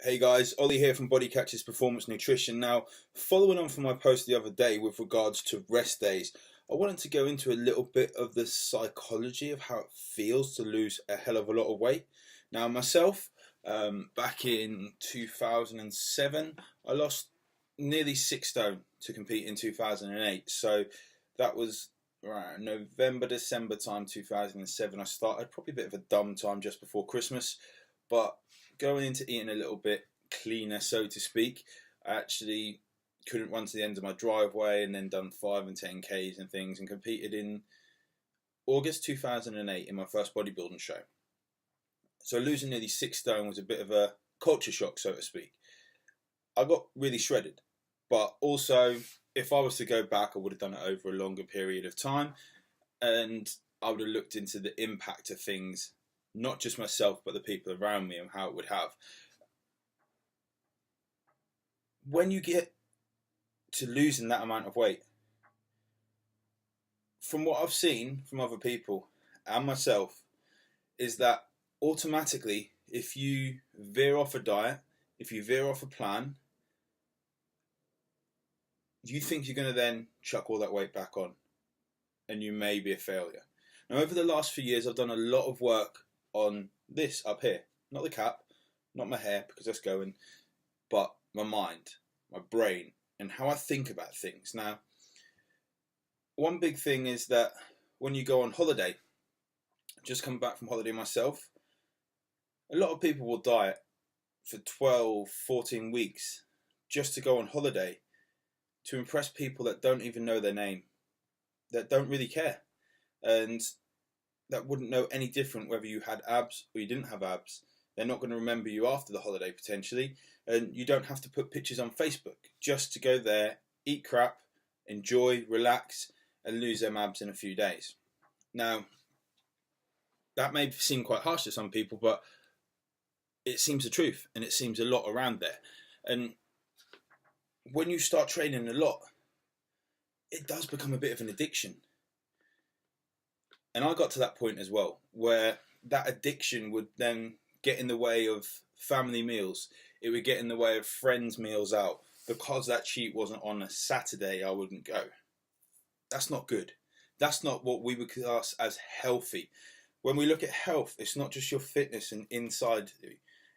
Hey guys, Ollie here from Body Catchers Performance Nutrition. Now, following on from my post the other day with regards to rest days, I wanted to go into a little bit of the psychology of how it feels to lose a hell of a lot of weight. Now, myself, back in 2007, I lost nearly 6 stone to compete in 2008. So that was right, November, December time 2007. I started probably a bit of a dumb time just before Christmas, but going into eating a little bit cleaner, so to speak. I actually couldn't run to the end of my driveway, and then done 5 and 10Ks and things, and competed in August 2008 in my first bodybuilding show. So losing nearly 6 stone was a bit of a culture shock, so to speak. I got really shredded, but also if I was to go back, I would have done it over a longer period of time, and I would have looked into the impact of things, not just myself, but the people around me, and how it would have. When you get to losing that amount of weight, from what I've seen from other people and myself, is that automatically, if you veer off a diet, if you veer off a plan, you think you're going to then chuck all that weight back on, and you may be a failure. Now, over the last few years, I've done a lot of work on this up here, not the cap, not my hair, because that's going, but my mind, my brain, and how I think about things. Now, one big thing is that when you go on holiday, just come back from holiday myself, a lot of people will diet for 12, 14 weeks just to go on holiday to impress people that don't even know their name, that don't really care, and that wouldn't know any different whether you had abs or you didn't have abs. They're not going to remember you after the holiday potentially, and you don't have to put pictures on Facebook just to go there, eat crap, enjoy, relax, and lose them abs in a few days. Now, that may seem quite harsh to some people, but it seems the truth, and it seems a lot around there. And when you start training a lot, it does become a bit of an addiction. And I got to that point as well, where that addiction would then get in the way of family meals. It would get in the way of friends' meals out. Because that cheat wasn't on a Saturday, I wouldn't go. That's not good. That's not what we would class as healthy. When we look at health, it's not just your fitness and inside.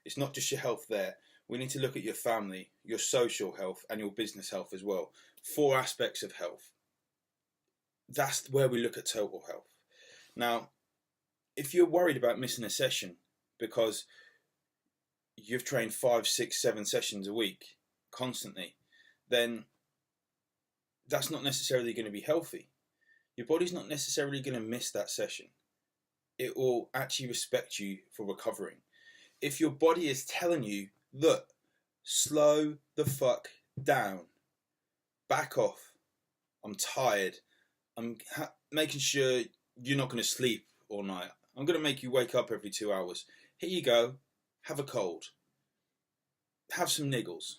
It's not just your health there. We need to look at your family, your social health, and your business health as well. 4 aspects of health. That's where we look at total health. Now, if you're worried about missing a session because you've trained 5, 6, 7 sessions a week constantly, then that's not necessarily going to be healthy. Your body's not necessarily going to miss that session. It will actually respect you for recovering. If your body is telling you, look, slow the fuck down, back off, I'm tired, I'm making sure you're not going to sleep all night, I'm going to make you wake up every 2 hours, here you go, have a cold, have some niggles,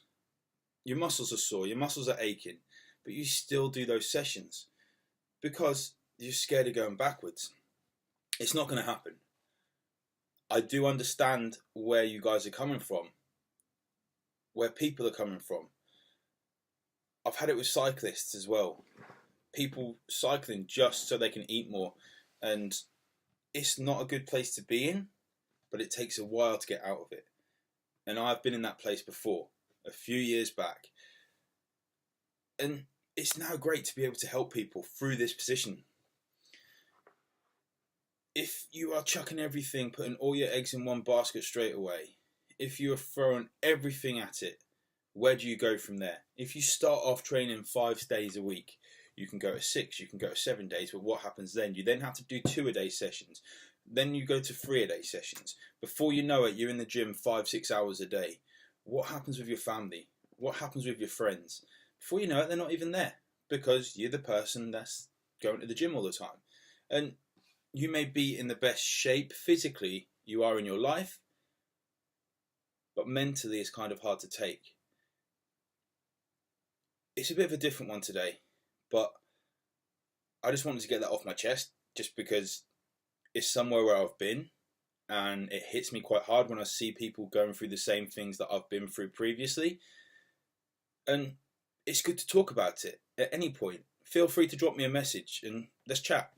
your muscles are sore, your muscles are aching, but you still do those sessions because you're scared of going backwards. It's not going to happen. I do understand where you guys are coming from, where people are coming from. I've had it with cyclists as well. People cycling just so they can eat more, and it's not a good place to be in, but it takes a while to get out of it. And I've been in that place before, a few years back, and it's now great to be able to help people through this position. If you are chucking everything, putting all your eggs in one basket straight away, if you are throwing everything at it, where do you go from there? If you start off training 5 days a week, you can go to 6, you can go to 7 days, but what happens then? You then have to do 2-a-day sessions. Then you go to 3-a-day sessions. Before you know it, you're in the gym 5, 6 hours a day. What happens with your family? What happens with your friends? Before you know it, they're not even there because you're the person that's going to the gym all the time. And you may be in the best shape physically you are in your life, but mentally it's kind of hard to take. It's a bit of a different one today, but I just wanted to get that off my chest just because it's somewhere where I've been. and it hits me quite hard when I see people going through the same things that I've been through previously. And it's good to talk about it at any point. Feel free to drop me a message and let's chat.